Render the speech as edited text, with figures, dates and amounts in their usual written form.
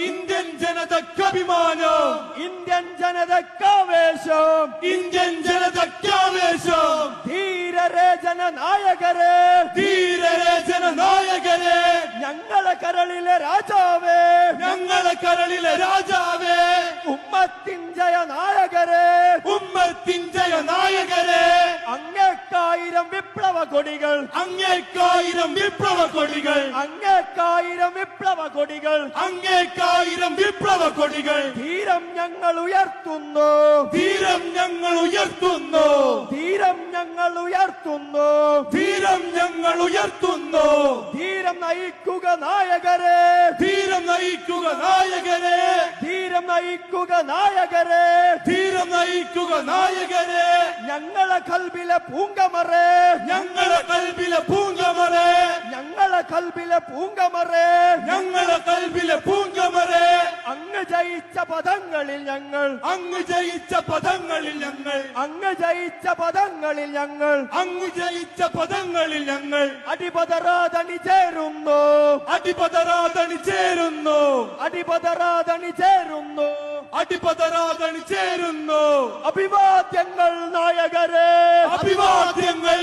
Indian ജനതയ്ക്കഭിമാനം, Indian ജനതയ്ക്കാവേശം, Indian ജനതയ്ക്കാവേശം. ധീരരേ ജനനായകരെ, ധീരരേ ജനനായകരെ, ഞങ്ങളെ കരളിലെ രാജാവേ, ഞങ്ങളെ കരളിലെ രാജാവേ, ഉമ്മത്തിൻ ജയനായകരെ, ഉമ്മത്തിൻ ജയനായകരെ, അങ്ങേക്കായിരം വിപ്ലവ കൊടികൾ, അങ്ങേക്കായിരം വിപ്ലവ കൊടികൾ, അങ്ങേക്കായിരം വിപ്ലവ കൊടികൾ, അങ്ങേക്കായിരം വിപ്ലവ കൊടികൾ. ധീരം ഞങ്ങൾ ഉയർത്തുന്നു, ധീരം ഞങ്ങൾ ഉയർത്തുന്നു, ധീരം ഞങ്ങൾ ഉയർത്തുന്നു, ധീരം ഞങ്ങൾ ഉയർത്തുന്നു. ധീരം നയിക്കുക നായകരെ, ധീരം നയിക്കുക നായകരെ, ധീരം നയിക്കുക നായകരെ, ധീരം നയിക്കുക നായകരെ. ഞങ്ങളെ കൽബിലെ പൂങ്കമറേ, ഞങ്ങളെ കൽബിലെ പൂങ്കമറേ, ഞങ്ങളെ കൽബിലെ പൂങ്കമറേ, ഞങ്ങളെ കൽബിലെ പൂങ്കമറേ. അങ്ങ് ജയിച്ച പദങ്ങളിൽ ഞങ്ങൾ, അങ്ങ് ജയിച്ച പദങ്ങളിൽ ഞങ്ങൾ, അങ്ങ് ജയിച്ച പദങ്ങളിൽ ഞങ്ങൾ, അങ്ങ് ജയിച്ച പദങ്ങളിൽ ഞങ്ങൾ അടിപതറാതണി ചേരുന്നു, അടിപതറാതണി ചേരുന്നു, അടിപതറാതണി ചേരുന്നു, അടിപതറാതണി ചേരുന്നു. അഭിവാദ്യങ്ങൾ നായകരെ, അഭിവാദ്യങ്ങൾ